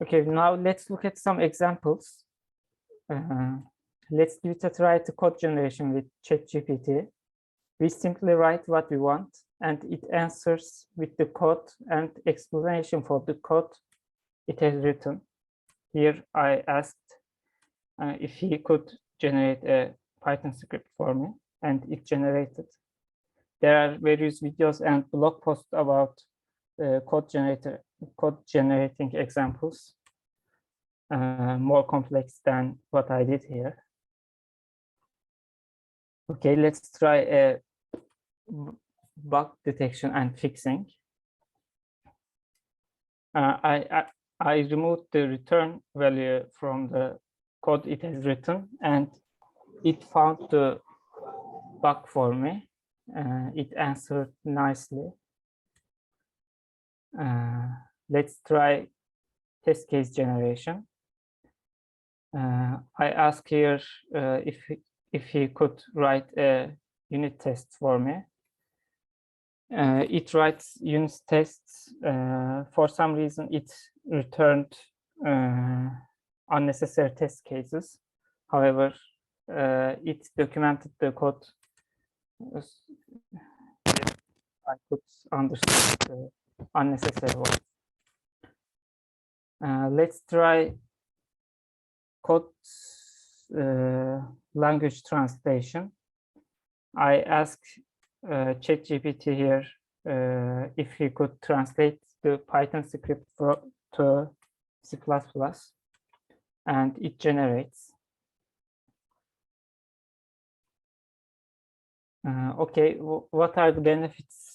Okay, now let's look at some examples. Let's give it a try to code generation with ChatGPT. We simply write what we want, and it answers with the code and explanation for the code it has written. Here I asked if he could generate a Python script for me, and it generated. There are various videos and blog posts about code generating examples, more complex than what I did here. Okay, let's try a bug detection and fixing. I removed the return value from the code it has written, and it found the bug for me. It answered nicely. Let's try test case generation. I ask here if he could write a unit test for me. It writes unit tests. For some reason, it returned unnecessary test cases. However, it documented the code. I could understand the unnecessary one. Let's try code language translation. I ask ChatGPT here if he could translate the Python script to C++, and it generates. Okay, what are the benefits?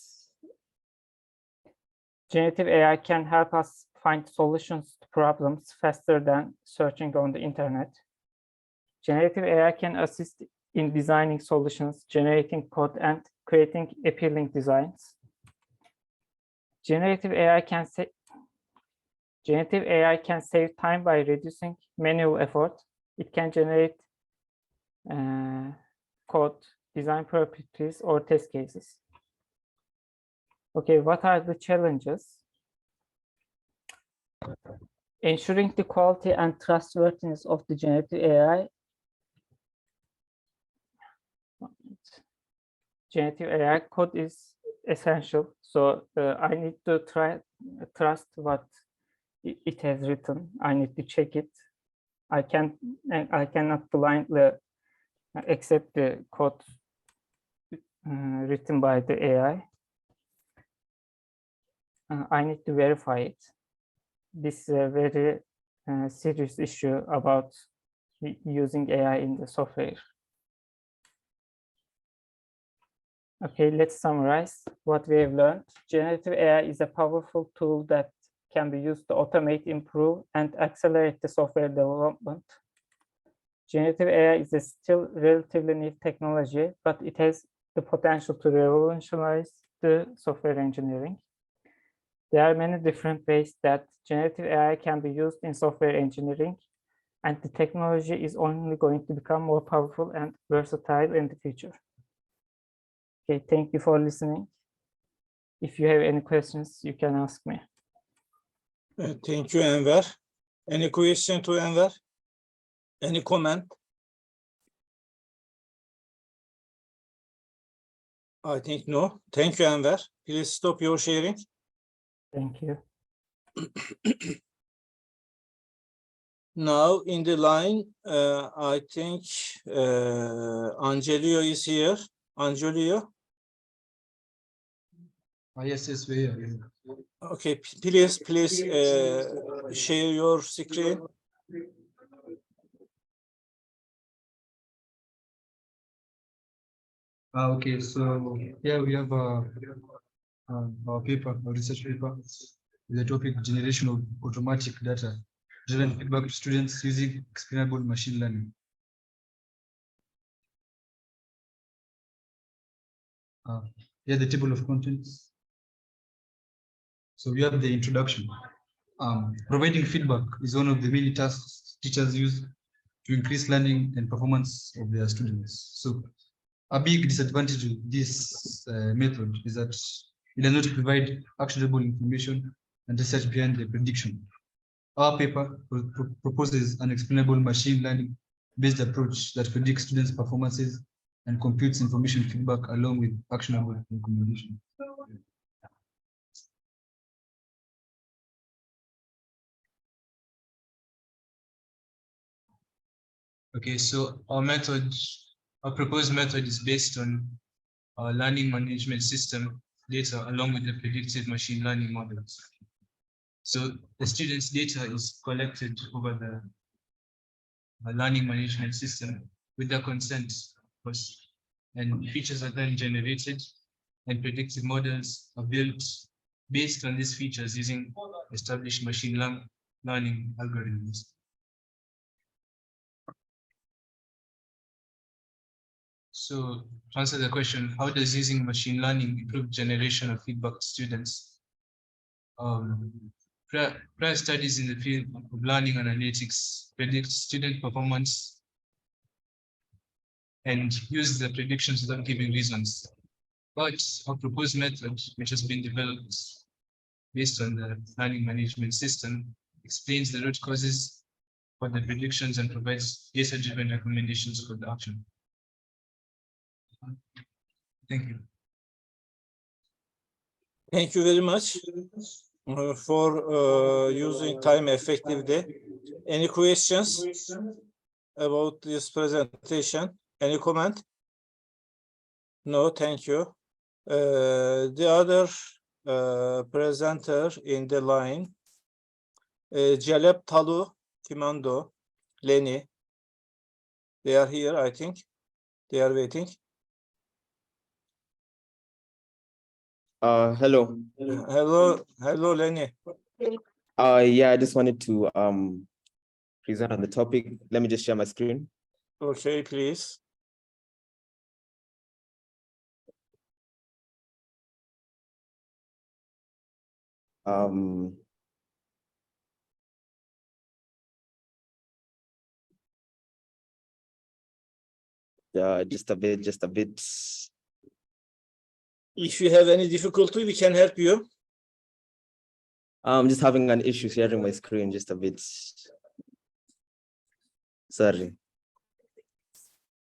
Generative AI can help us find solutions to problems faster than searching on the internet. Generative AI can assist in designing solutions, generating code, and creating appealing designs. Generative AI can save time by reducing manual effort. It can generate code, design properties, or test cases. Okay, what are the challenges? Ensuring the quality and trustworthiness of the generative AI. Generative AI code is essential, so I need to trust what it has written. I need to check it. I cannot blindly accept the code written by the AI. I need to verify it. This is a very serious issue about using AI in the software. Okay, let's summarize what we have learned. Generative AI is a powerful tool that can be used to automate, improve, and accelerate the software development. Generative AI is a still relatively new technology, but it has the potential to revolutionize the software engineering. There are many different ways that generative AI can be used in software engineering, and the technology is only going to become more powerful and versatile in the future. Okay, thank you for listening. If you have any questions, you can ask me. Thank you, Enver. Any question to Enver? Any comment? I think no. Thank you, Enver. Please stop your sharing. Thank you. Now in the line, I think Angelio is here. Angelio? Yes, we are. Okay, please share your screen. Okay, so here we have our paper, our research paper, with the topic generation of automatic data driven feedback to students using explainable machine learning. Here the table of contents. So we have the introduction. Providing feedback is one of the many tasks teachers use to increase learning and performance of their students. So a big disadvantage of this method is that it does not provide actionable information and research behind the prediction. Our paper proposes an explainable machine learning based approach that predicts students' performances and computes information feedback along with actionable recommendations. Okay, so our proposed method is based on our learning management system data along with the predictive machine learning models. So the students' data is collected over the learning management system with their consent, of course, and features are then generated and predictive models are built based on these features using established machine learning algorithms. So to answer the question, how does using machine learning improve generation of feedback to students? Prior studies in the field of learning analytics predict student performance and use the predictions without giving reasons. But our proposed method, which has been developed based on the learning management system, explains the root causes for the predictions and provides data-driven recommendations for the action. Thank you. Thank you very much for using time effectively. Any questions about this presentation? Any comment? No, thank you. The other presenter in the line, Jalep Talu, Kimando, Lenny. They are here, I think. They are waiting. Hello. Hello, Lenny. Yeah, I just wanted to present on the topic. Let me just share my screen. Okay, please. Yeah, just a bit. If you have any difficulty, we can help you. I'm just having an issue sharing my screen just a bit. Sorry.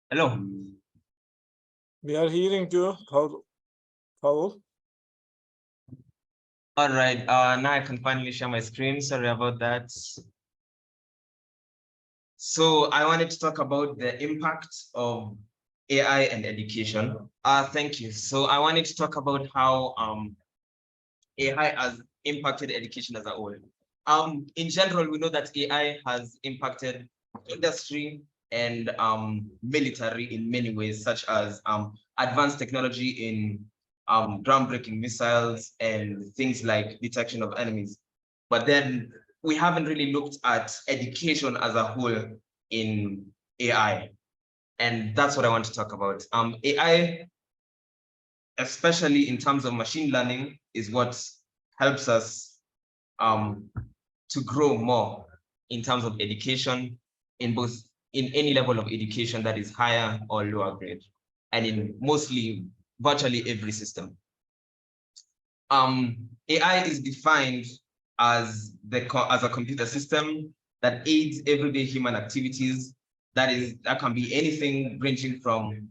Hello. We are hearing you, Paul. All right, now I can finally share my screen. Sorry about that. So I wanted to talk about the impact of AI and education. Thank you. So I wanted to talk about how AI has impacted education as a whole. In general, we know that AI has impacted industry and military in many ways, such as advanced technology in groundbreaking missiles and things like detection of enemies. But then we haven't really looked at education as a whole in AI. And that's what I want to talk about. AI, especially in terms of machine learning, is what helps us to grow more in terms of education, in any level of education that is higher or lower grade, and in virtually every system. AI is defined as a computer system that aids everyday human activities. That can be anything ranging from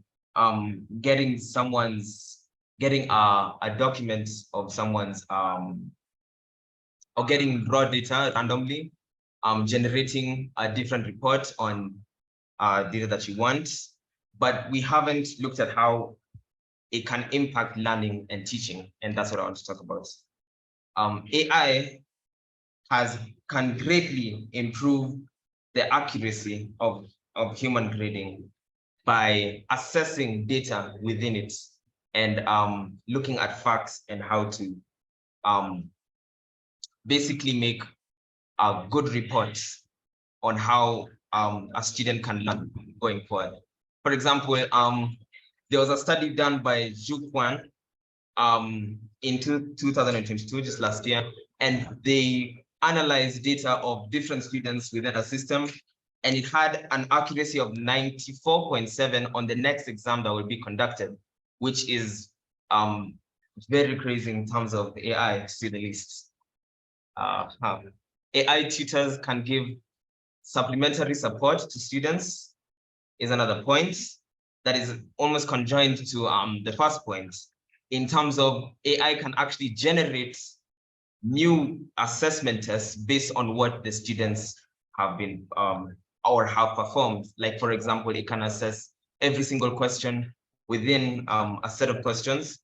getting a document of someone's or getting raw data randomly, generating a different report on data that you want, but we haven't looked at how it can impact learning and teaching, and that's what I want to talk about. AI can greatly improve the accuracy of human grading by assessing data within it and looking at facts and how to basically make good reports on how a student can learn going forward. For example, there was a study done by Zhu Quan in 2022, just last year, and they analyzed data of different students within a system, and it had an accuracy of 94.7 on the next exam that will be conducted, which is very crazy in terms of AI, to say the least. AI tutors can give supplementary support to students is another point that is almost conjoined to the first point, in terms of AI can actually generate new assessment tests based on what the students have been or have performed. Like, for example, it can assess every single question within a set of questions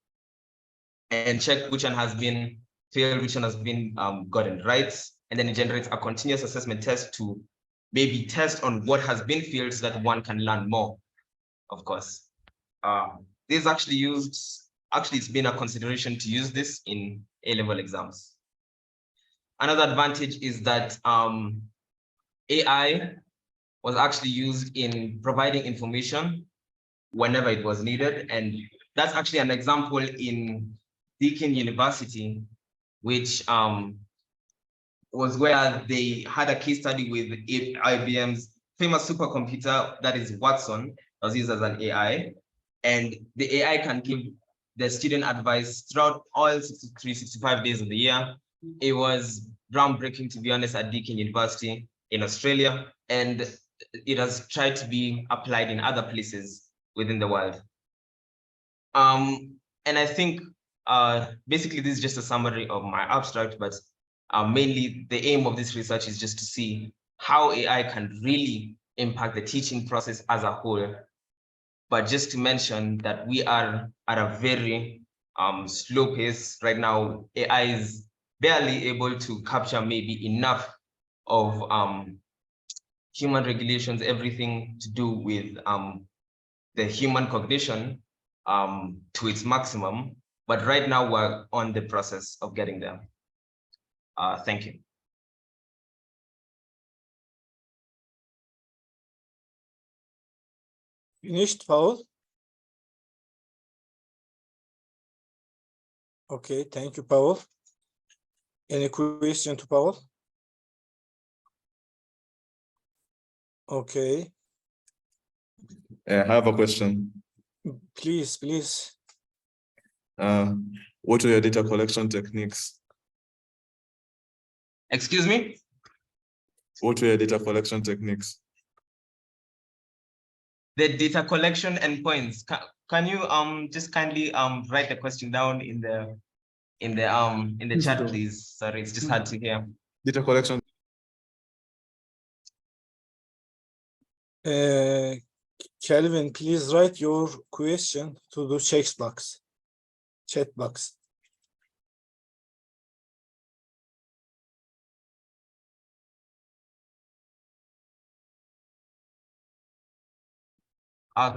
and check which one has been failed, which one has been gotten right. And then it generates a continuous assessment test to maybe test on what has been failed so that one can learn more, of course. This is actually used, it's been a consideration to use this in A-level exams. Another advantage is that AI was actually used in providing information whenever it was needed. And that's actually an example in Deakin University, which was where they had a case study with IBM's famous supercomputer, that is Watson, that was used as an AI. And the AI can give the student advice throughout all 65 days of the year. It was groundbreaking, to be honest, at Deakin University in Australia, and it has tried to be applied in other places within the world. And I think basically this is just a summary of my abstract, but mainly the aim of this research is just to see how AI can really impact the teaching process as a whole. But just to mention that we are at a very slow pace right now. AI is barely able to capture maybe enough of human regulations, everything to do with the human cognition to its maximum. But right now we're on the process of getting there. Thank you. Finished, Paul? Okay, thank you, Paul. Any question to Paul? Okay, I have a question. please, please. What are your data collection techniques? Excuse me? What are your data collection techniques? The data collection endpoints. Can you just kindly write the question down in the chat, please? Sorry, it's just hard to hear. Data collection. Kelvin, please write your question to the chat box.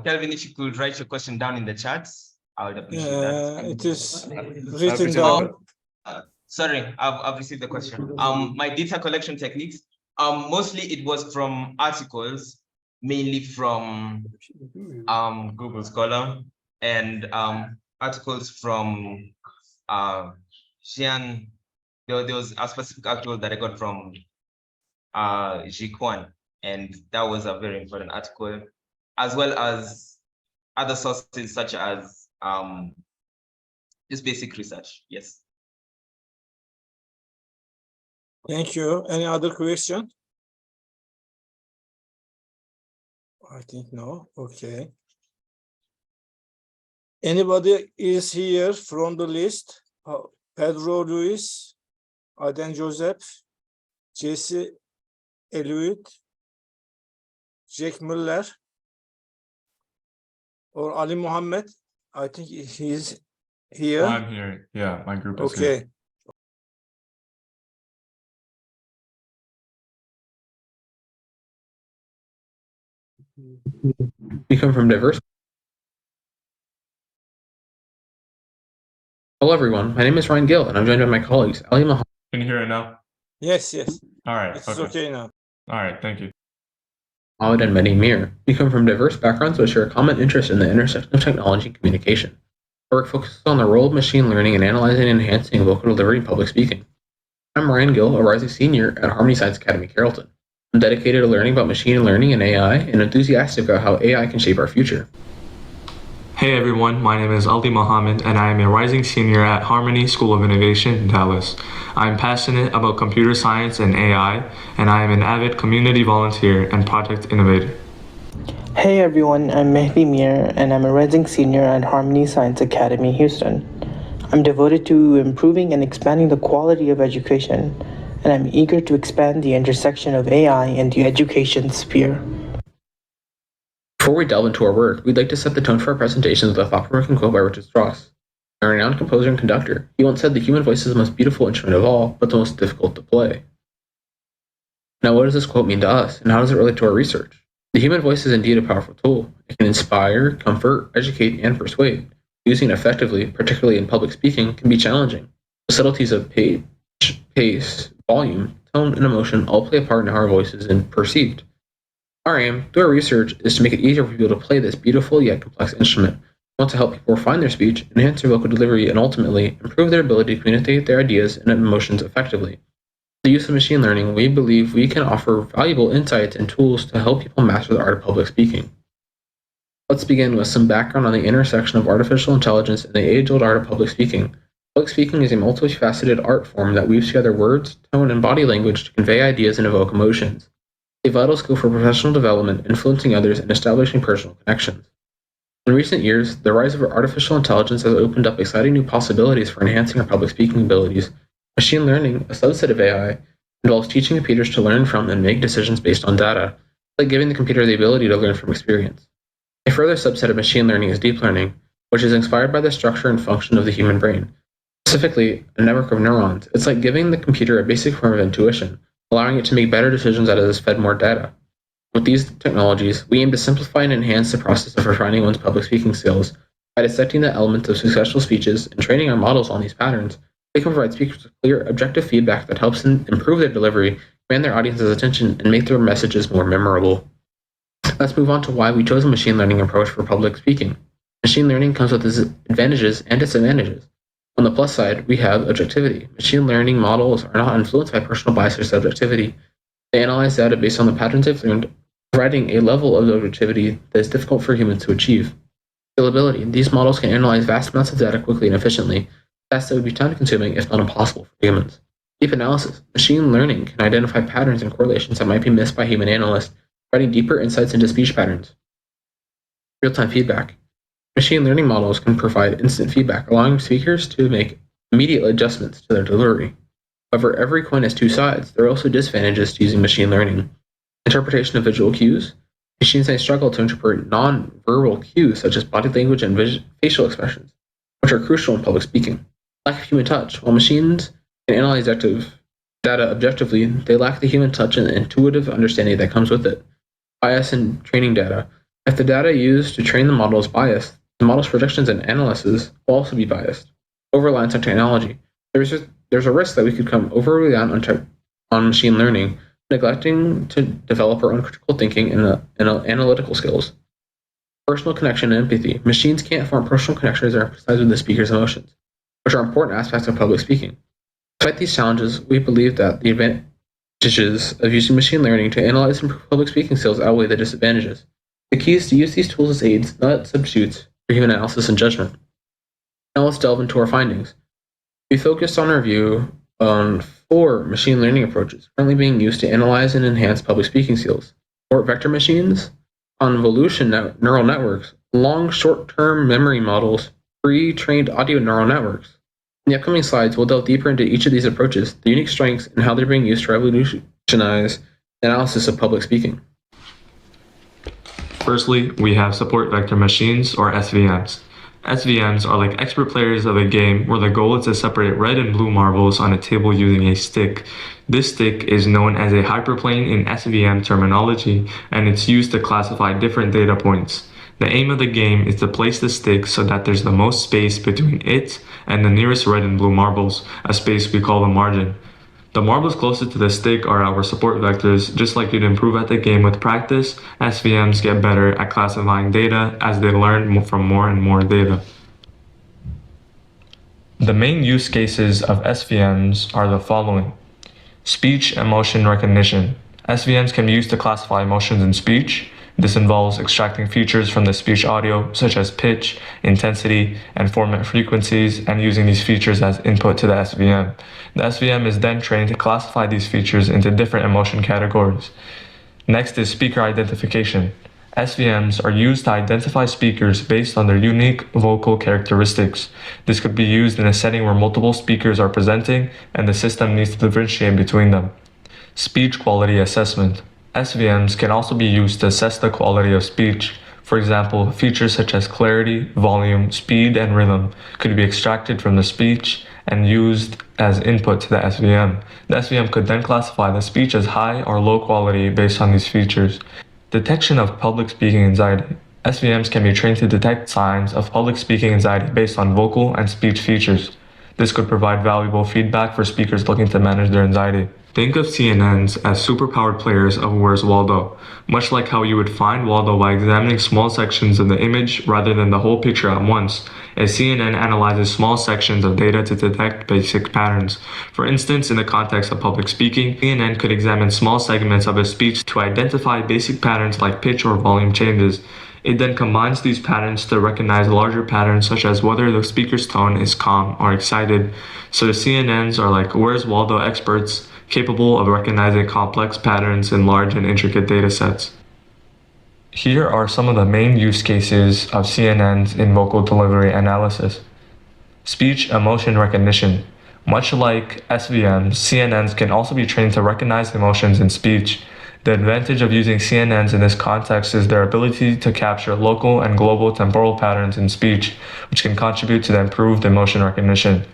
Kelvin, if you could write your question down in the chats, I would appreciate that. It is written down. Sorry, I've received the question. My data collection techniques, mostly it was from articles, mainly from Google Scholar, and articles from Xian. There was a specific article that I got from Jiquan, and that was a very important article, as well as other sources such as just basic research. Yes. Thank you. Any other question? I think no. Okay. Anybody is here from the list? Pedro Luis, Aden Joseph, Jesse Eluid, Jack Muller, or Ali Mohammed? I think he's here. I'm here. Yeah, my group is here. Okay. We come from diverse. Hello, everyone. My name is Ryan Gill, and I'm joined by my colleagues, Ali Mohammed. Can you hear it now? Yes, yes. All right. It's okay now. All right. Thank you. Mohamed and Mehdi Mir. We come from diverse backgrounds but share a common interest in the intersection of technology and communication. Our work focuses on the role of machine learning in analyzing and enhancing vocal delivery and public speaking. I'm Ryan Gill, a rising senior at Harmony Science Academy, Carrollton. I'm dedicated to learning about machine learning and AI and enthusiastic about how AI can shape our future. Hey everyone, my name is Mohammed and I am a rising senior at Harmony School of Innovation in Dallas. I'm passionate about computer science and AI, and I am an avid community volunteer and project innovator. Hey everyone, I'm Mehdi and I'm a rising senior at Harmony Science Academy, Houston. I'm devoted to improving and expanding the quality of education, and I'm eager to expand the intersection of AI in the education sphere. Before we delve into our work, we'd like to set the tone for our presentations with a thought-provoking quote by Richard Strauss. A renowned composer and conductor, he once said the human voice is the most beautiful instrument of all, but the most difficult to play. Now, what does this quote mean to us, and how does it relate to our research? The human voice is indeed a powerful tool. It can inspire, comfort, educate, and persuade. Using it effectively, particularly in public speaking, can be challenging. The subtleties of pitch, pace, volume, tone, and emotion all play a part in how our voice is perceived. Our aim, through our research, is to make it easier for people to play this beautiful yet complex instrument. We want to help people refine their speech, enhance their vocal delivery, and ultimately improve their ability to communicate their ideas and emotions effectively. With the use of machine learning, we believe we can offer valuable insights and tools to help people master the art of public speaking. Let's begin with some background on the intersection of artificial intelligence and the age-old art of public speaking. Public speaking is a multifaceted art form that weaves together words, tone, and body language to convey ideas and evoke emotions. A vital skill for professional development, influencing others, and establishing personal connections. In recent years, the rise of artificial intelligence has opened up exciting new possibilities for enhancing our public speaking abilities. Machine learning, a subset of AI, involves teaching computers to learn from and make decisions based on data, like giving the computer the ability to learn from experience. A further subset of machine learning is deep learning, which is inspired by the structure and function of the human brain, specifically a network of neurons. It's like giving the computer a basic form of intuition, allowing it to make better decisions as it is fed more data. With these technologies, we aim to simplify and enhance the process of refining one's public speaking skills. By dissecting the elements of successful speeches and training our models on these patterns, we can provide speakers with clear, objective feedback that helps them improve their delivery, command their audience's attention, and make their messages more memorable. Let's move on to why we chose a machine learning approach for public speaking. Machine learning comes with its advantages and disadvantages. On the plus side, we have objectivity. Machine learning models are not influenced by personal bias or subjectivity. They analyze data based on the patterns they've learned, providing a level of objectivity that is difficult for humans to achieve. Scalability. These models can analyze vast amounts of data quickly and efficiently, tasks that would be time-consuming if not impossible for humans. Deep analysis. Machine learning can identify patterns and correlations that might be missed by human analysts, providing deeper insights into speech patterns. Real-time feedback. Machine learning models can provide instant feedback, allowing speakers to make immediate adjustments to their delivery. However, every coin has two sides. There are also disadvantages to using machine learning. Interpretation of visual cues. Machines may struggle to interpret non-verbal cues such as body language and facial expressions, which are crucial in public speaking. Lack of human touch. While machines can analyze data objectively, they lack the human touch and the intuitive understanding that comes with it. Bias in training data. If the data used to train the model is biased, the model's predictions and analysis will also be biased. Over-reliance on technology. There's a risk that we could come over-reliant on machine learning, neglecting to develop our own critical thinking and analytical skills. Personal connection and empathy. Machines can't form personal connections or empathize with the speaker's emotions, which are important aspects of public speaking. Despite these challenges, we believe that the advantages of using machine learning to analyze and improve public speaking skills outweigh the disadvantages. The key is to use these tools as aids, not substitutes, for human analysis and judgment. Now let's delve into our findings. We focused on our review on 4 machine learning approaches currently being used to analyze and enhance public speaking skills: short vector machines, convolution neural networks, long short-term memory models, pre-trained audio neural networks. In the upcoming slides, we'll delve deeper into each of these approaches, the unique strengths, and how they're being used to revolutionize the analysis of public speaking. Firstly, we have support vector machines, or SVMs. SVMs are like expert players of a game where the goal is to separate red and blue marbles on a table using a stick. This stick is known as a hyperplane in SVM terminology, and it's used to classify different data points. The aim of the game is to place the stick so that there's the most space between it and the nearest red and blue marbles, a space we call the margin. The marbles closest to the stick are our support vectors. Just like you'd improve at the game with practice, SVMs get better at classifying data as they learn from more and more data. The main use cases of SVMs are the following. Speech emotion recognition. SVMs can be used to classify emotions in speech. This involves extracting features from the speech audio, such as pitch, intensity, and format frequencies, and using these features as input to the SVM. The SVM is then trained to classify these features into different emotion categories. Next is speaker identification. SVMs are used to identify speakers based on their unique vocal characteristics. This could be used in a setting where multiple speakers are presenting and the system needs to differentiate between them. Speech quality assessment. SVMs can also be used to assess the quality of speech. For example, features such as clarity, volume, speed, and rhythm could be extracted from the speech and used as input to the SVM. The SVM could then classify the speech as high or low quality based on these features. Detection of public speaking anxiety. SVMs can be trained to detect signs of public speaking anxiety based on vocal and speech features. This could provide valuable feedback for speakers looking to manage their anxiety. Think of CNNs as superpowered players of Where's Waldo, much like how you would find Waldo by examining small sections of the image rather than the whole picture at once. A CNN analyzes small sections of data to detect basic patterns. For instance, in the context of public speaking, CNN could examine small segments of a speech to identify basic patterns like pitch or volume changes. It then combines these patterns to recognize larger patterns such as whether the speaker's tone is calm or excited. So the CNNs are like Where's Waldo experts, capable of recognizing complex patterns in large and intricate data sets. Here are some of the main use cases of CNNs in vocal delivery analysis. Speech emotion recognition. Much like SVMs, CNNs can also be trained to recognize emotions in speech. The advantage of using CNNs in this context is their ability to capture local and global temporal patterns in speech, which can contribute to the improved emotion recognition.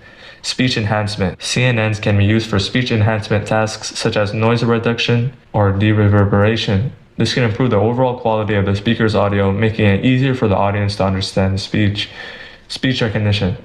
Speech enhancement. CNNs can be used for speech enhancement tasks such as noise reduction or de-reverberation. This can improve the overall quality of the speaker's audio, making it easier for the audience to understand the speech. Speech recognition.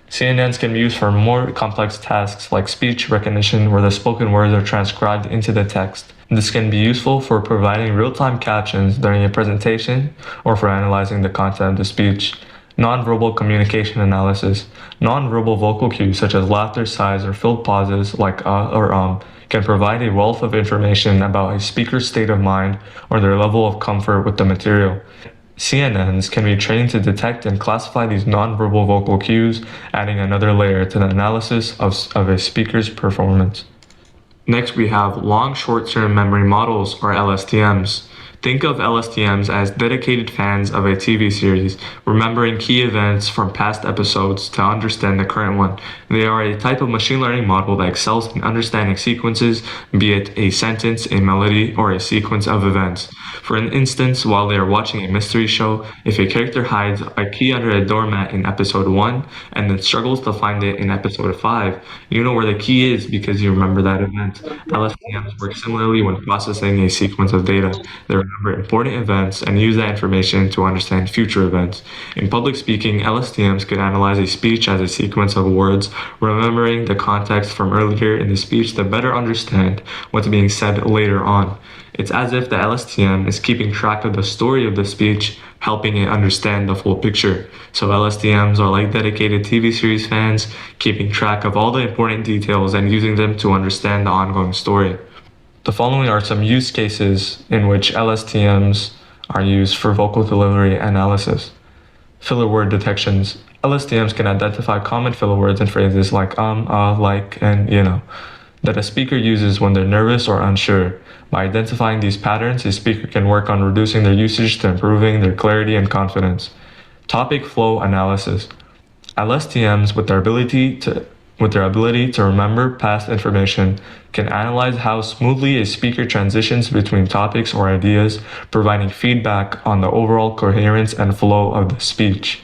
CNNs can be used for more complex tasks like speech recognition, where the spoken words are transcribed into the text. This can be useful for providing real-time captions during a presentation or for analyzing the content of the speech. Nonverbal communication analysis. Nonverbal vocal cues such as laughter, sighs, or filled pauses like or can provide a wealth of information about a speaker's state of mind or their level of comfort with the material. CNNs can be trained to detect and classify these nonverbal vocal cues, adding another layer to the analysis of a speaker's performance. Next, we have long short-term memory models, or LSTMs. Think of LSTMs as dedicated fans of a TV series, remembering key events from past episodes to understand the current one. They are a type of machine learning model that excels in understanding sequences, be it a sentence, a melody, or a sequence of events. For an instance, while they are watching a mystery show, if a character hides a key under a doormat in episode 1 and then struggles to find it in episode 5, you know where the key is because you remember that event. LSTMs work similarly when processing a sequence of data. They remember important events and use that information to understand future events. In public speaking, LSTMs could analyze a speech as a sequence of words, remembering the context from earlier in the speech to better understand what's being said later on. It's as if the LSTM is keeping track of the story of the speech, helping it understand the full picture. So LSTMs are like dedicated TV series fans, keeping track of all the important details and using them to understand the ongoing story. The following are some use cases in which LSTMs are used for vocal delivery analysis. Filler word detections. LSTMs can identify common filler words and phrases like like, and you know, that a speaker uses when they're nervous or unsure. By identifying these patterns, a speaker can work on reducing their usage to improving their clarity and confidence. Topic flow analysis. LSTMs, with their ability to remember past information, can analyze how smoothly a speaker transitions between topics or ideas, providing feedback on the overall coherence and flow of the speech.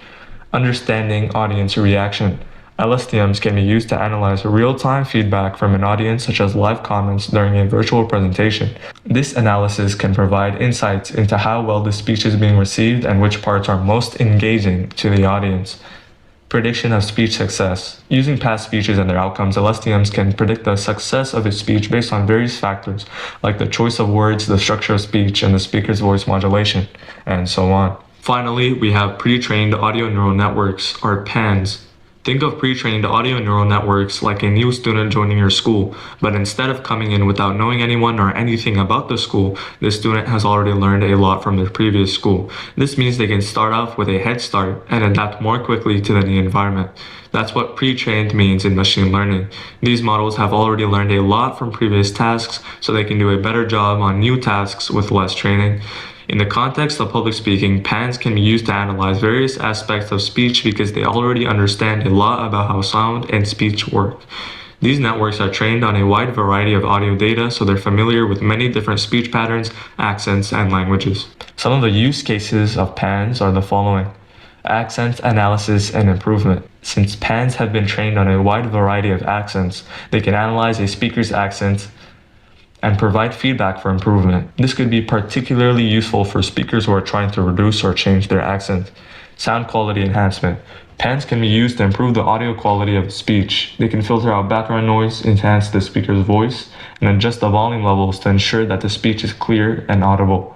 Understanding audience reaction. LSTMs can be used to analyze real-time feedback from an audience, such as live comments during a virtual presentation. This analysis can provide insights into how well the speech is being received and which parts are most engaging to the audience. Prediction of speech success. Using past speeches and their outcomes, LSTMs can predict the success of a speech based on various factors, like the choice of words, the structure of speech, and the speaker's voice modulation, and so on. Finally, we have pre-trained audio neural networks, or PANs. Think of pre-trained audio neural networks like a new student joining your school, but instead of coming in without knowing anyone or anything about the school, the student has already learned a lot from their previous school. This means they can start off with a head start and adapt more quickly to the new environment. That's what pre-trained means in machine learning. These models have already learned a lot from previous tasks, so they can do a better job on new tasks with less training. In the context of public speaking, PANs can be used to analyze various aspects of speech because they already understand a lot about how sound and speech work. These networks are trained on a wide variety of audio data, so they're familiar with many different speech patterns, accents, and languages. Some of the use cases of PANs are the following. Accent analysis and improvement. Since PANs have been trained on a wide variety of accents, they can analyze a speaker's accent and provide feedback for improvement. This could be particularly useful for speakers who are trying to reduce or change their accent. Sound quality enhancement. PANs can be used to improve the audio quality of speech. They can filter out background noise, enhance the speaker's voice, and adjust the volume levels to ensure that the speech is clear and audible.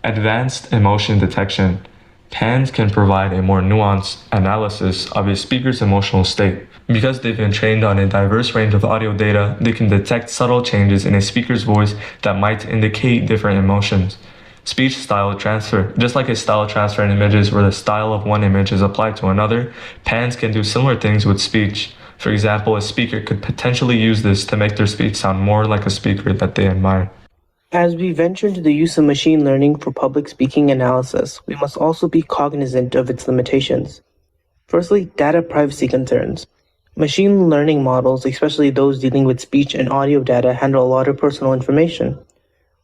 Advanced emotion detection. PANs can provide a more nuanced analysis of a speaker's emotional state. Because they've been trained on a diverse range of audio data, they can detect subtle changes in a speaker's voice that might indicate different emotions. Speech style transfer. Just like a style transfer in images where the style of one image is applied to another, PANs can do similar things with speech. For example, a speaker could potentially use this to make their speech sound more like a speaker that they admire. As we venture into the use of machine learning for public speaking analysis, we must also be cognizant of its limitations. Firstly, data privacy concerns. Machine learning models, especially those dealing with speech and audio data, handle a lot of personal information.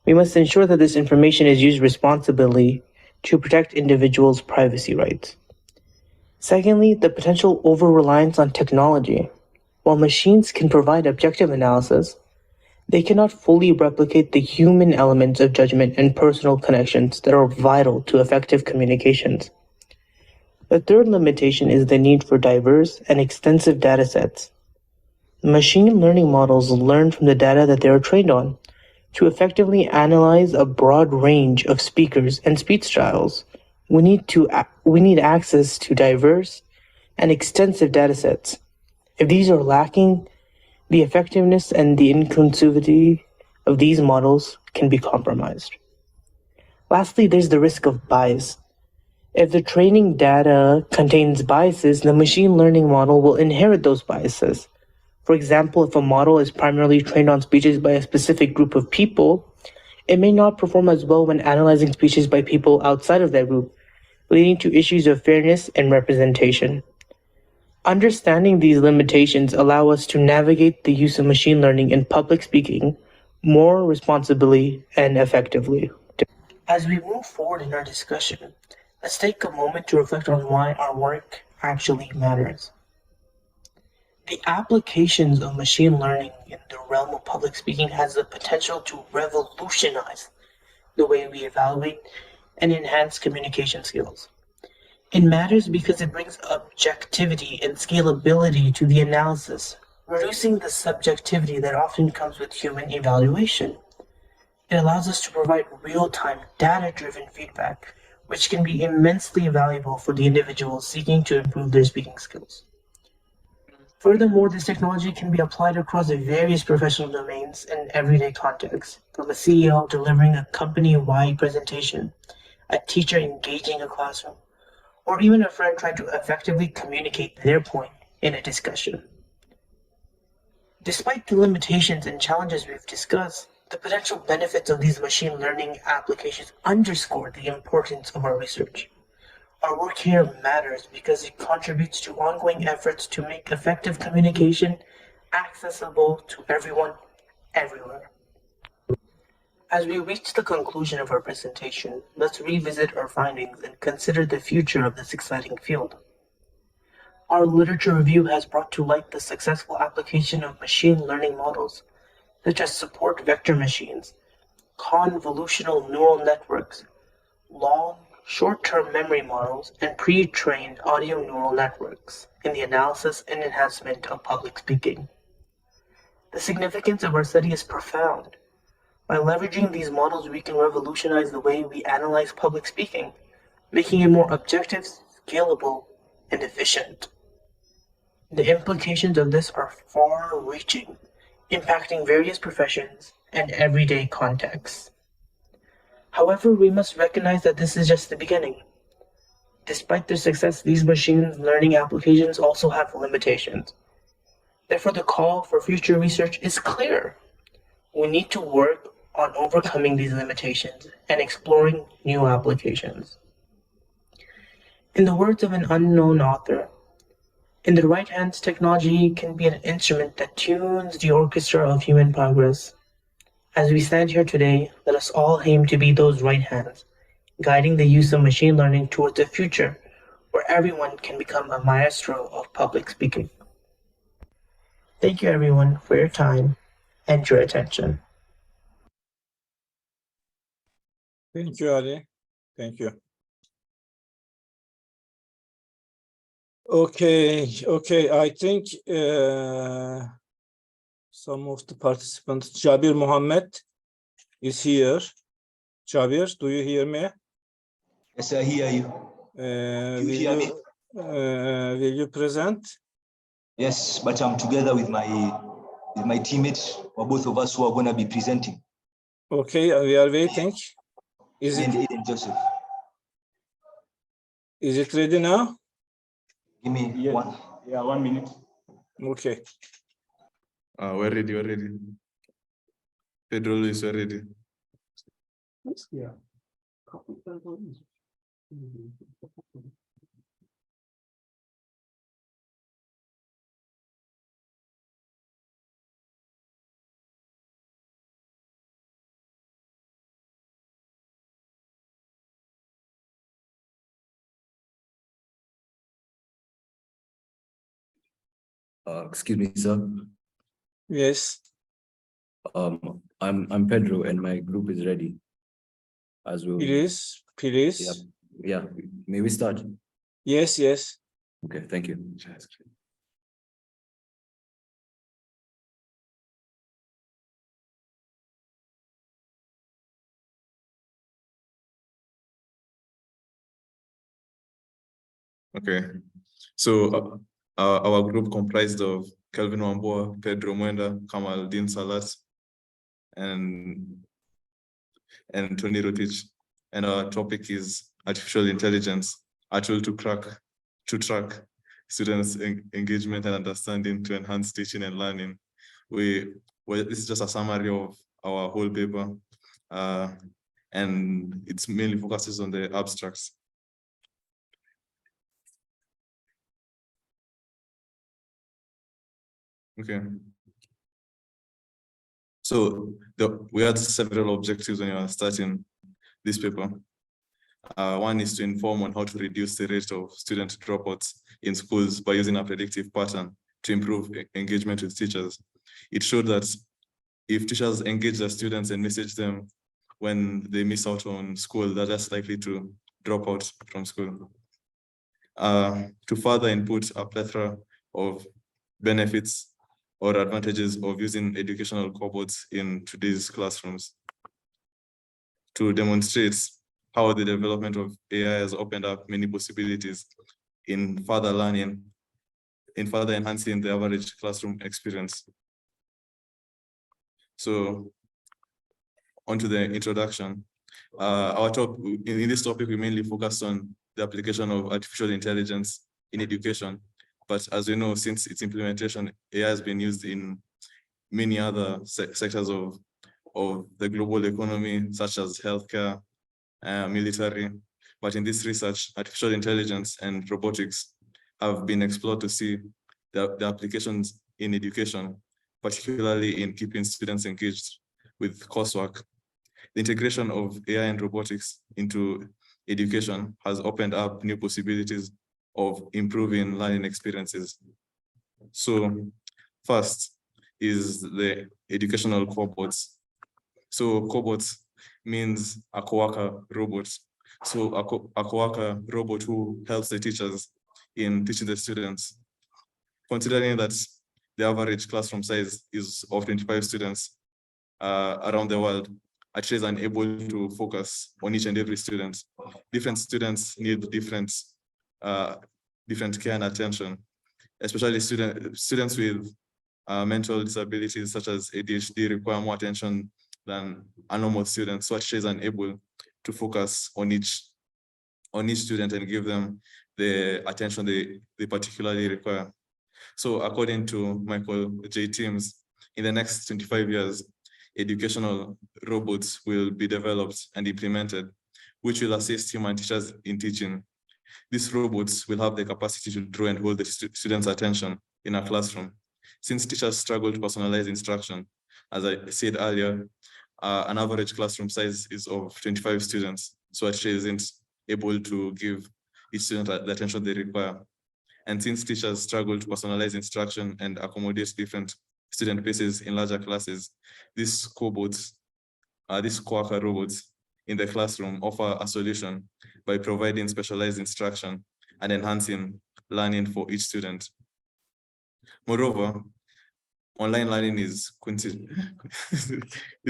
We must ensure that this information is used responsibly to protect individuals' privacy rights. Secondly, the potential over-reliance on technology. While machines can provide objective analysis, they cannot fully replicate the human elements of judgment and personal connections that are vital to effective communications. The third limitation is the need for diverse and extensive datasets. Machine learning models learn from the data that they are trained on. To effectively analyze a broad range of speakers and speech styles, we need access to diverse and extensive datasets. If these are lacking, the effectiveness and the inclusivity of these models can be compromised. Lastly, there's the risk of bias. If the training data contains biases, the machine learning model will inherit those biases. For example, if a model is primarily trained on speeches by a specific group of people, it may not perform as well when analyzing speeches by people outside of that group, leading to issues of fairness and representation. Understanding these limitations allow us to navigate the use of machine learning in public speaking more responsibly and effectively. As we move forward in our discussion, let's take a moment to reflect on why our work actually matters. The applications of machine learning in the realm of public speaking has the potential to revolutionize the way we evaluate and enhance communication skills. It matters because it brings objectivity and scalability to the analysis, reducing the subjectivity that often comes with human evaluation. It allows us to provide real-time, data-driven feedback, which can be immensely valuable for the individuals seeking to improve their speaking skills. Furthermore, this technology can be applied across various professional domains and everyday contexts, from a CEO delivering a company-wide presentation, a teacher engaging a classroom, or even a friend trying to effectively communicate their point in a discussion. Despite the limitations and challenges we've discussed, the potential benefits of these machine learning applications underscore the importance of our research. Our work here matters because it contributes to ongoing efforts to make effective communication accessible to everyone, everywhere. As we reach the conclusion of our presentation, let's revisit our findings and consider the future of this exciting field. Our literature review has brought to light the successful application of machine learning models, such as support vector machines, convolutional neural networks, long, short-term memory models, and pre-trained audio neural networks in the analysis and enhancement of public speaking. The significance of our study is profound. By leveraging these models, we can revolutionize the way we analyze public speaking, making it more objective, scalable, and efficient. The implications of this are far-reaching, impacting various professions and everyday contexts. However, we must recognize that this is just the beginning. Despite their success, these machine learning applications also have limitations. Therefore, the call for future research is clear. We need to work on overcoming these limitations and exploring new applications. In the words of an unknown author, in the right hands, technology can be an instrument that tunes the orchestra of human progress. As we stand here today, let us all aim to be those right hands, guiding the use of machine learning towards a future where everyone can become a maestro of public speaking. Thank you everyone for your time and your attention. Thank you, Ali. Thank you. Okay, I think some of the participants, Jabir Mohammed is here. Jabir, do you hear me? Yes, I hear you. You hear me? Will you present? Yes, but I'm together with my teammates, or both of us who are going to be presenting. Okay, we are waiting. Is And Joseph. it ready now? Give me one. Yeah, 1 minute. Okay. We're ready. Pedro Luis, we're ready. Yeah. Excuse me, sir. Yes. I'm Pedro, and my group is ready. As well. Please. Yeah. May we start? Yes. Okay, thank you. Okay. So our group comprised of Kelvin Wambua, Pedro Mwenda, Kamal Din Salas, and Tony Rotich. And our topic is artificial intelligence, a tool to track students' engagement and understanding to enhance teaching and learning. This is just a summary of our whole paper, and it's mainly focuses on the abstracts. Okay. So we had several objectives when you are starting this paper. One is to inform on how to reduce the rate of student dropouts in schools by using a predictive pattern to improve engagement with teachers. It showed that if teachers engage their students and message them when they miss out on school, they're less likely to drop out from school. To further input a plethora of benefits or advantages of using educational cohorts in today's classrooms. To demonstrate how the development of AI has opened up many possibilities in further learning, in further enhancing the average classroom experience. So, onto the introduction. In this topic, we mainly focused on the application of artificial intelligence in education. But as we know, since its implementation, AI has been used in many other sectors of the global economy, such as healthcare, military. But in this research, artificial intelligence and robotics have been explored to see the applications in education, particularly in keeping students engaged with coursework. The integration of AI and robotics into education has opened up new possibilities of improving learning experiences. So first is the educational cobots. So cobots means a co-worker robot. So a co-worker robot who helps the teachers in teaching the students. Considering that the average classroom size is of 25 students around the world, a teacher is unable to focus on each and every student. Different students need different care and attention. especially students with mental disabilities such as ADHD require more attention than normal students, so teachers are unable to focus on each student and give them the attention they particularly require. So according to Michael J. Timms, in the next 25 years, educational robots will be developed and implemented, which will assist human teachers in teaching. These robots will have the capacity to draw and hold the students' attention in a classroom. Since teachers struggle to personalize instruction, as I said earlier, an average classroom size is of 25 students, so a teacher isn't able to give each student the attention they require. And since teachers struggle to personalize instruction and accommodate different student paces in larger classes, these cobots, these Quacker robots in the classroom offer a solution by providing specialized instruction and enhancing learning for each student. Moreover, online learning is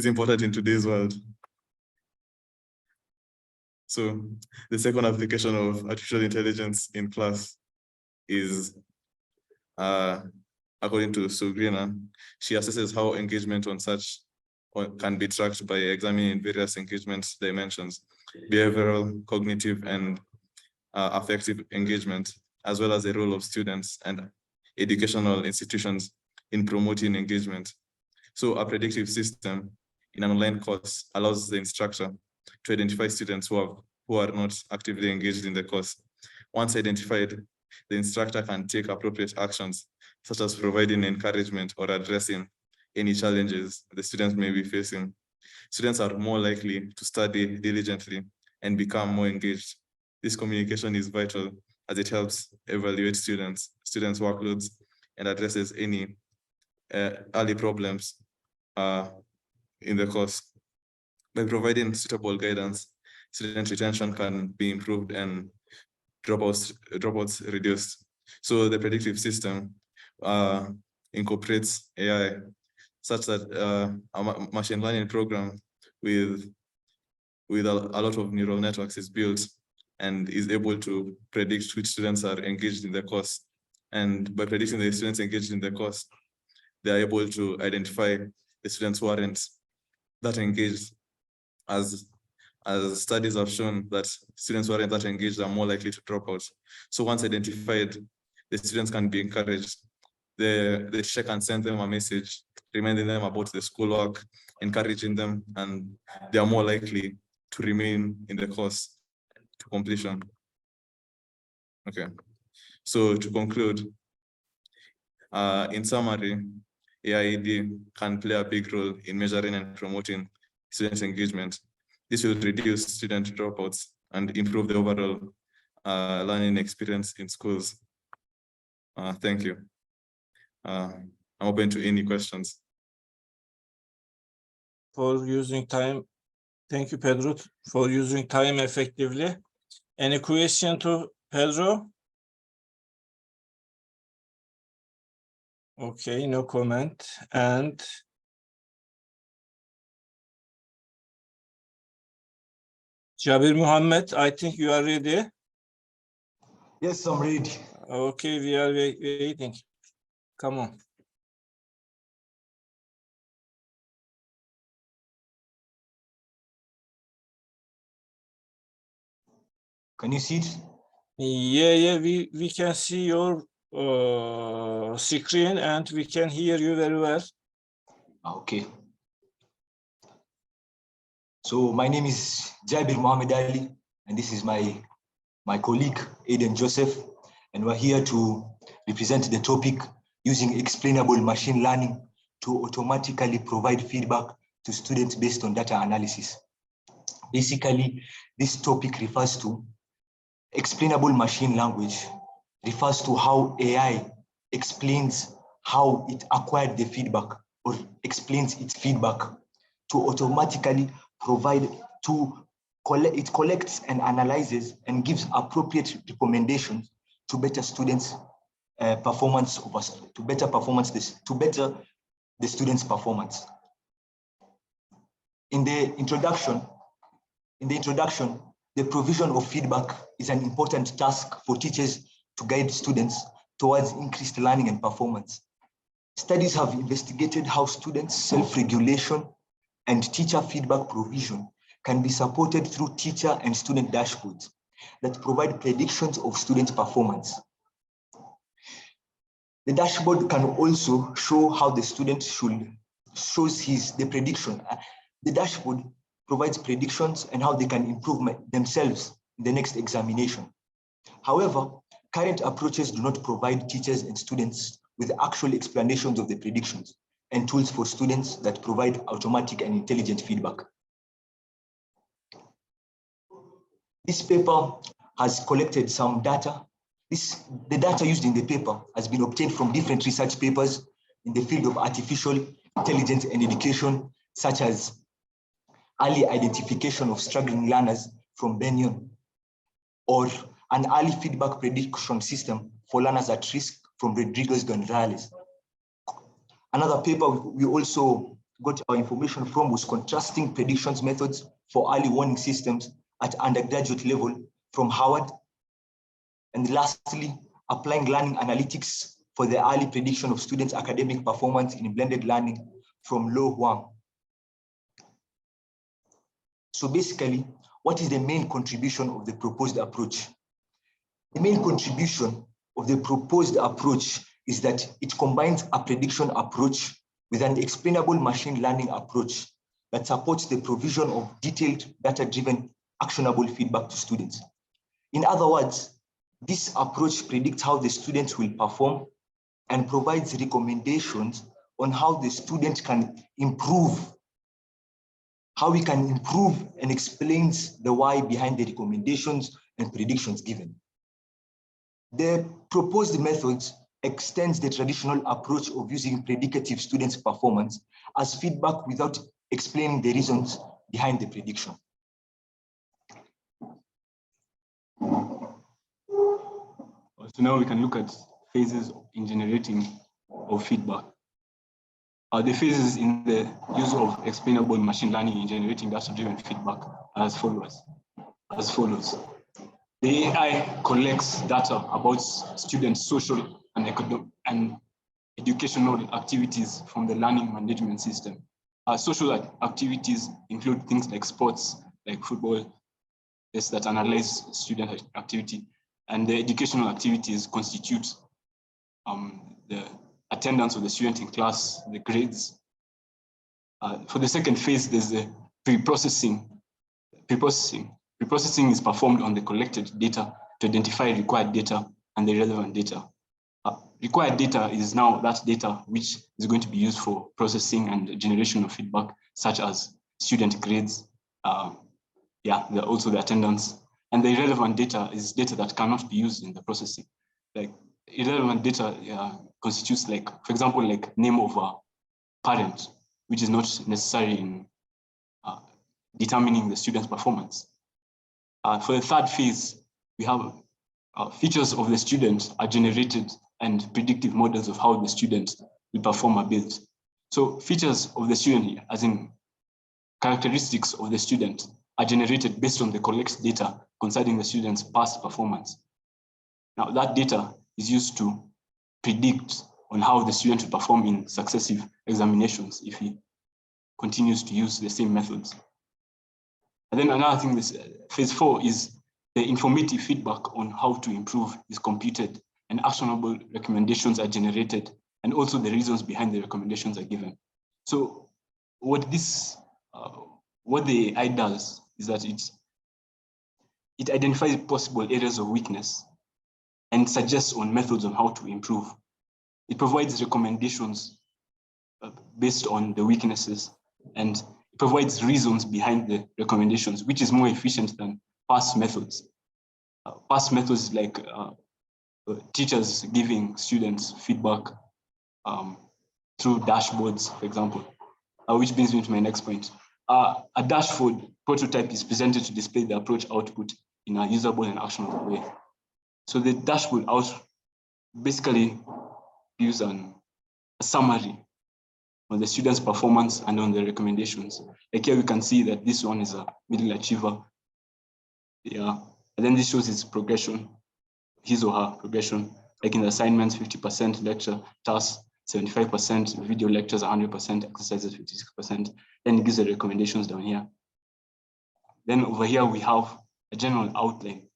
important in today's world. So the second application of artificial intelligence in class is, according to Sugrina, she assesses how engagement on such can be tracked by examining various engagement dimensions, behavioral, cognitive, and affective engagement, as well as the role of students and educational institutions in promoting engagement. So a predictive system in an online course allows the instructor to identify students who are not actively engaged in the course. Once identified, the instructor can take appropriate actions, such as providing encouragement or addressing any challenges the students may be facing. Students are more likely to study diligently and become more engaged. This communication is vital as it helps evaluate students' workloads and addresses any early problems in the course. By providing suitable guidance, student retention can be improved and dropouts reduced. So the predictive system incorporates AI such that a machine learning program with a lot of neural networks is built and is able to predict which students are engaged in the course. And by predicting the students engaged in the course, they are able to identify the students who aren't that engaged, as studies have shown that students who aren't that engaged are more likely to drop out. So once identified, the students can be encouraged. The teacher can send them a message, reminding them about the schoolwork, encouraging them, and they are more likely to remain in the course to completion. Okay, so to conclude, in summary, AIED can play a big role in measuring and promoting student engagement. This will reduce student dropouts and improve the overall learning experience in schools. Thank you. I'm open to any questions. For using time, thank you, Pedro, for using time effectively. Any question to Pedro? Okay, no comment. And Jabir Mohammed, I think you are ready. Yes, I'm ready. Okay, we are waiting. Come on. Can you see it? Yeah, we can see your screen and we can hear you very well. Okay. So my name is Jabir Mohammed Ali, and this is my colleague, Aiden Joseph, and we're here to represent the topic using explainable machine learning to automatically provide feedback to students based on data analysis. Basically, this topic refers to explainable machine language, refers to how AI explains how it acquired the feedback or explains its feedback to automatically provide it collects and analyzes and gives appropriate recommendations to better students' performance, to better the students' performance. In the introduction, the provision of feedback is an important task for teachers to guide students towards increased learning and performance. Studies have investigated how students' self-regulation and teacher feedback provision can be supported through teacher and student dashboards that provide predictions of student performance. The dashboard can also show how the student shows the prediction. The dashboard provides predictions and how they can improve themselves in the next examination. However, current approaches do not provide teachers and students with actual explanations of the predictions and tools for students that provide automatic and intelligent feedback. This paper has collected some data. The data used in the paper has been obtained from different research papers in the field of artificial intelligence and education, such as early identification of struggling learners from Benyon, or an early feedback prediction system for learners at risk from Rodriguez Gonzalez. Another paper we also got our information from was contrasting predictions methods for early warning systems at undergraduate level from Howard. And lastly, applying learning analytics for the early prediction of students' academic performance in blended learning from Lo Huang. So basically, what is the main contribution of the proposed approach? The main contribution of the proposed approach is that it combines a prediction approach with an explainable machine learning approach that supports the provision of detailed, data-driven, actionable feedback to students. In other words, this approach predicts how the students will perform and provides recommendations on how the student can improve, how we can improve, and explains the why behind the recommendations and predictions given. The proposed methods extends the traditional approach of using predicative students' performance as feedback without explaining the reasons behind the prediction. So now we can look at phases in generating of feedback. The phases in the use of explainable machine learning in generating data-driven feedback are as follows. The AI collects data about students' social and educational activities from the learning management system. Social activities include things like sports, like football, tests that analyze student activity, and the educational activities constitute the attendance of the student in class, the grades. For the second phase, there's the pre-processing. Pre-processing is performed on the collected data to identify required data and the relevant data. Required data is now that data which is going to be used for processing and generation of feedback, such as student grades, also the attendance. And the irrelevant data is data that cannot be used in the processing. Like irrelevant data constitutes, like, for example, like name of a parent, which is not necessary in determining the student's performance. For the third phase, we have features of the student are generated and predictive models of how the student will perform are built. So features of the student, as in characteristics of the student, are generated based on the collected data concerning the student's past performance. Now that data is used to predict on how the student will perform in successive examinations if he continues to use the same methods. And then another thing, this phase 4 is the informative feedback on how to improve is computed and actionable recommendations are generated, and also the reasons behind the recommendations are given. So what the AI does is that it identifies possible areas of weakness and suggests on methods on how to improve. It provides recommendations based on the weaknesses, and it provides reasons behind the recommendations, which is more efficient than past methods. Past methods like teachers giving students feedback through dashboards, for example, which brings me to my next point. A dashboard prototype is presented to display the approach output in a usable and actionable way. So the dashboard basically gives a summary on the student's performance and on the recommendations. Like here we can see that this one is a middle achiever. Yeah, and then this shows his progression, his or her progression. like in the assignments, 50% lecture, tasks, 75%, video lectures, 100%, exercises, 56%. Then it gives the recommendations down here. Then over here, we have a general outline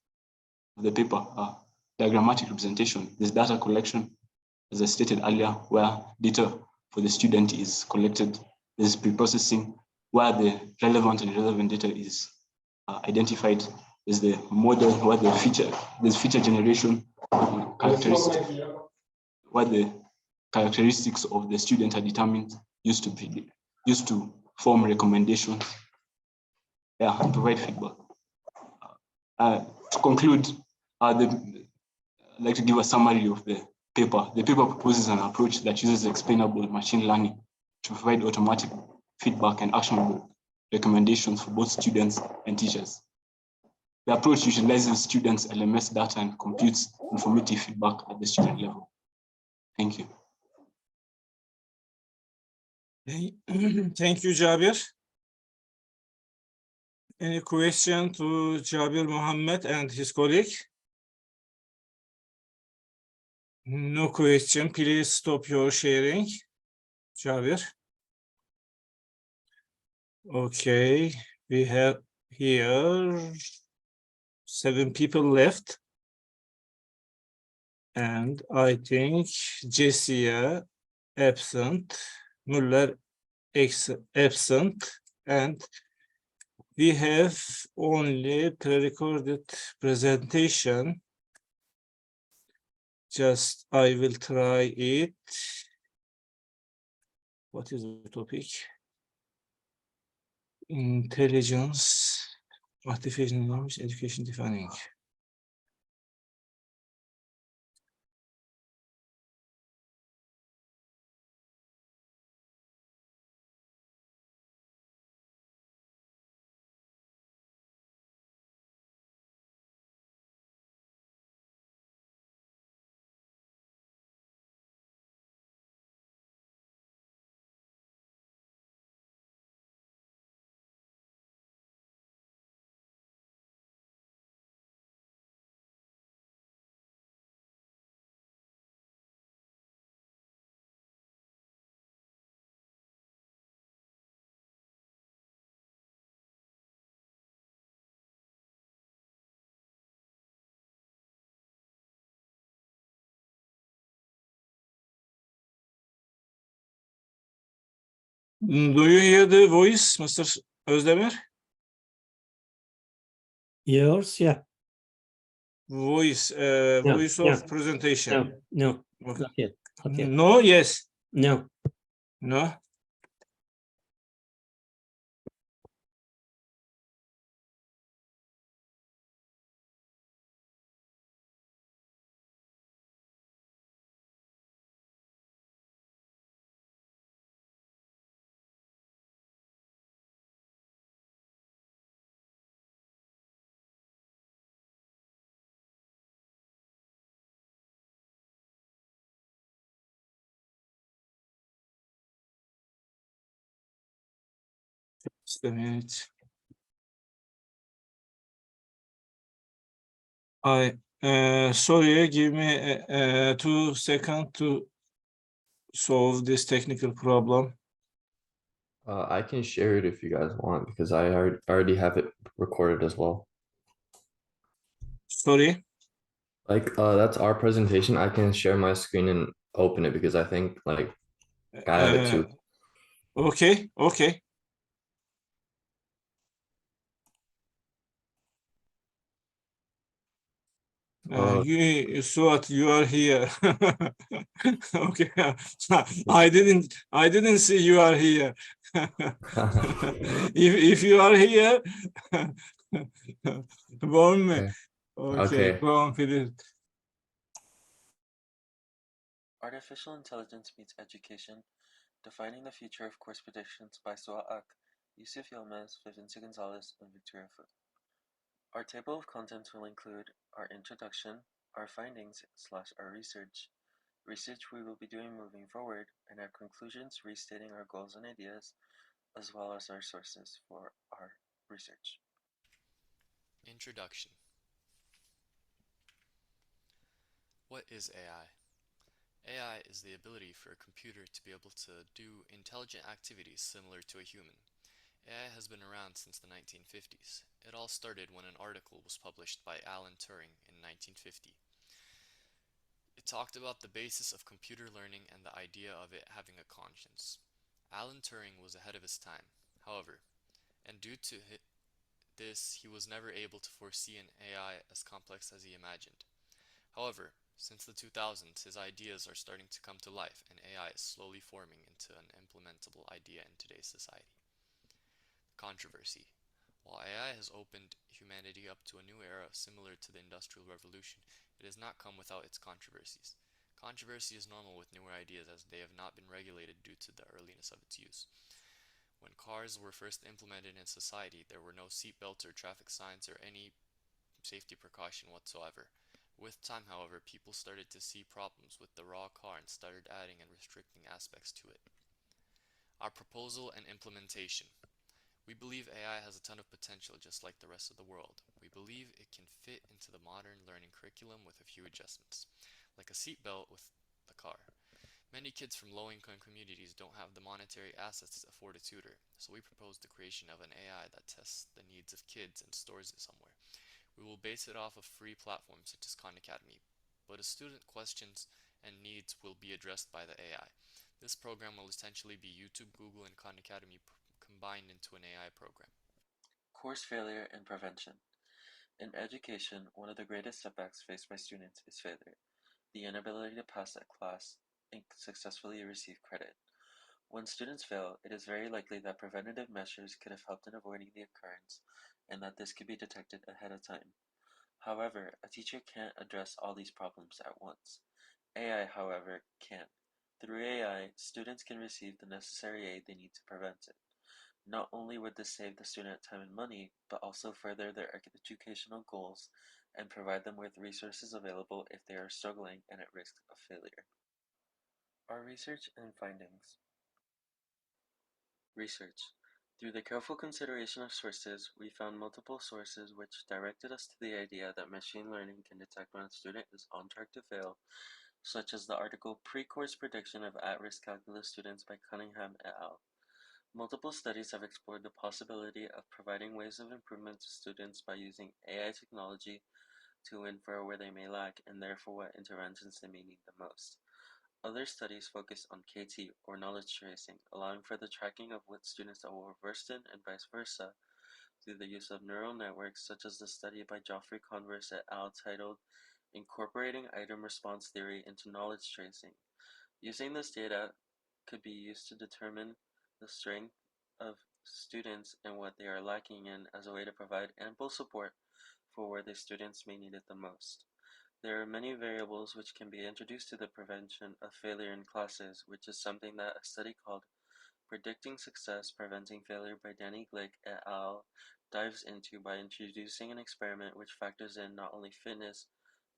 of the paper, diagrammatic representation. There's data collection, as I stated earlier, where data for the student is collected. There's pre-processing, where the relevant and irrelevant data is identified. There's the model, where there's feature generation, characteristics, where the characteristics of the student are determined, used to form recommendations, and provide feedback. To conclude, I'd like to give a summary of the paper. The paper proposes an approach that uses explainable machine learning to provide automatic feedback and actionable recommendations for both students and teachers. The approach utilizes students' LMS data and computes informative feedback at the student level. Thank you. Thank you, Jabir. Any question to Jabir Mohammed and his colleague? No question. Please stop your sharing, Jabir. Okay, we have here 7 people left. And I think Jessia absent, Muller absent, and we have only pre-recorded presentation. Just I will try it. What is the topic? Intelligence, artificial intelligence, education defining. Do you hear the voice, Mr. Özdemir? Yours, yeah. Voice, No, voice no, of presentation. No, Okay. not yet. Not yet. No, yes. No. No. Just a minute. Sorry, give me 2 seconds to solve this technical problem. I can share it if you guys want because I already have it recorded as well. Sorry. Like that's our presentation. I can share my screen and open it because I think like I have it too. Okay, okay. Suat, you are here. Okay. I didn't see you are here. If you are here, warn me. Okay, go on, Philip. Artificial Intelligence Meets Education, Defining the Future of Course Predictions by Suat, Yusuf Yilmaz, Vivian Gonzalez, and Victoria Fu. Our table of contents will include our introduction, our findings / our research we will be doing moving forward, and our conclusions restating our goals and ideas, as well as our sources for our research. Introduction. What is AI? AI is the ability for a computer to be able to do intelligent activities similar to a human. AI has been around since the 1950s. It all started when an article was published by Alan Turing in 1950. It talked about the basis of computer learning and the idea of it having a conscience. Alan Turing was ahead of his time, however, and due to this, he was never able to foresee an AI as complex as he imagined. However, since the 2000s, his ideas are starting to come to life, and AI is slowly forming into an implementable idea in today's society. Controversy. While AI has opened humanity up to a new era similar to the Industrial Revolution, it has not come without its controversies. Controversy is normal with newer ideas as they have not been regulated due to the earliness of its use. When cars were first implemented in society, there were no seat belts or traffic signs or any safety precaution whatsoever. With time, however, people started to see problems with the raw car and started adding and restricting aspects to it. Our proposal and implementation. We believe AI has a ton of potential just like the rest of the world. We believe it can fit into the modern learning curriculum with a few adjustments, like a seat belt with the car. Many kids from low-income communities don't have the monetary assets to afford a tutor, so we propose the creation of an AI that tests the needs of kids and stores it somewhere. We will base it off of free platforms such as Khan Academy, but a student questions and needs will be addressed by the AI. This program will essentially be YouTube, Google, and Khan Academy combined into an AI program. Course failure and prevention. In education, one of the greatest setbacks faced by students is failure, the inability to pass a class and successfully receive credit. When students fail, it is very likely that preventative measures could have helped in avoiding the occurrence and that this could be detected ahead of time. However, a teacher can't address all these problems at once. AI, however, can. Through AI, students can receive the necessary aid they need to prevent it. Not only would this save the student time and money, but also further their educational goals and provide them with resources available if they are struggling and at risk of failure. Our research and findings. Research. Through the careful consideration of sources, we found multiple sources which directed us to the idea that machine learning can detect when a student is on track to fail, such as the article Pre-Course Prediction of At-Risk Calculus Students by Cunningham et al. Multiple studies have explored the possibility of providing ways of improvement to students by using AI technology to infer where they may lack and therefore what interventions they may need the most. Other studies focus on KT, or knowledge tracing, allowing for the tracking of what students are versed in and vice versa through the use of neural networks, such as the study by Geoffrey Converse et al. Titled Incorporating Item Response Theory into Knowledge Tracing. Using this data could be used to determine the strength of students and what they are lacking in as a way to provide ample support for where the students may need it the most. There are many variables which can be introduced to the prevention of failure in classes, which is something that a study called Predicting Success, Preventing Failure by Danny Glick et al. Dives into by introducing an experiment which factors in not only fitness,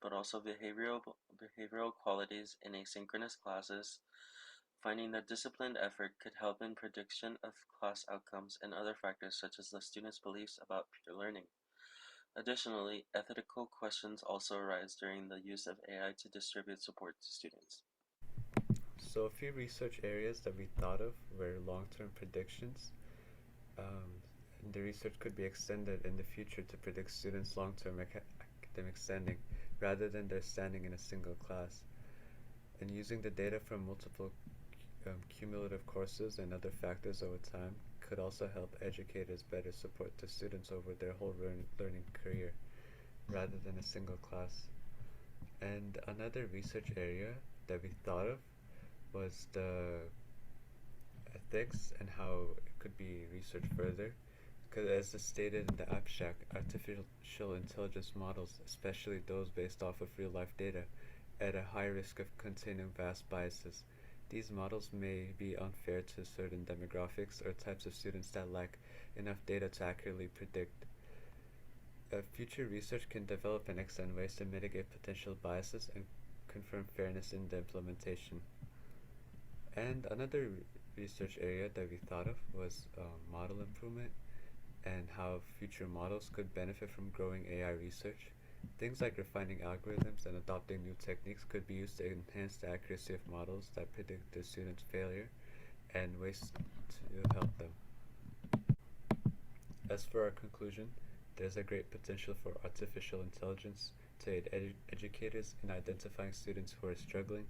but also behavioral qualities in asynchronous classes, finding that disciplined effort could help in prediction of class outcomes and other factors such as the student's beliefs about peer learning. Additionally, ethical questions also arise during the use of AI to distribute support to students. So a few research areas that we thought of were long-term predictions. And the research could be extended in the future to predict students' long-term academic standing rather than their standing in a single class. And using the data from multiple cumulative courses and other factors over time could also help educators better support the students over their whole learning career rather than a single class. And another research area that we thought of was the ethics and how it could be researched further. Because as is stated in the abstract, artificial intelligence models, especially those based off of real-life data, at a high risk of containing vast biases. These models may be unfair to certain demographics or types of students that lack enough data to accurately predict. Future research can develop and extend ways to mitigate potential biases and confirm fairness in the implementation. And another research area that we thought of was model improvement and how future models could benefit from growing AI research. Things like refining algorithms and adopting new techniques could be used to enhance the accuracy of models that predict the students' failure and ways to help them. As for our conclusion, there's a great potential for artificial intelligence to aid educators in identifying students who are struggling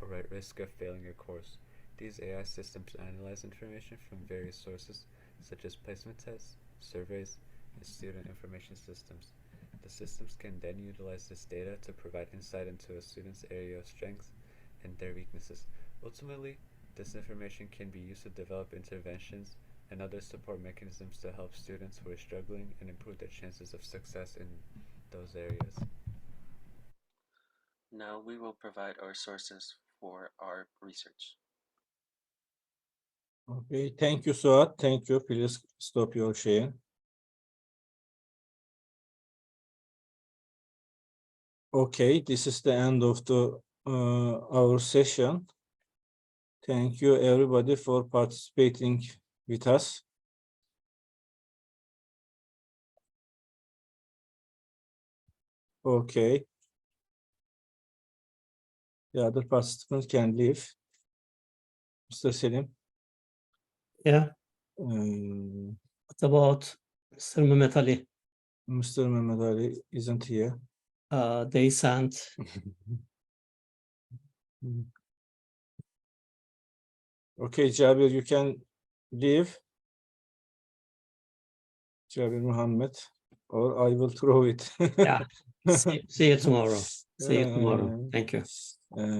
or at risk of failing a course. These AI systems analyze information from various sources, such as placement tests, surveys, and student information systems. The systems can then utilize this data to provide insight into a student's area of strength and their weaknesses. Ultimately, this information can be used to develop interventions and other support mechanisms to help students who are struggling and improve their chances of success in those areas. Now we will provide our sources for our research. Okay, thank you, Suat. Thank you. Please stop your sharing. Okay, this is the end of the our session. Thank you, everybody, for participating with us. Okay. The other participants can leave. Mr. Selim. Yeah. What about Mr. Mehmet Ali? Mr. Mehmed Ali isn't here. They sent. Okay, Jabir, you can leave. Jabir Mohammed, or I will throw it. Yeah. See you tomorrow. See you tomorrow. Thank you.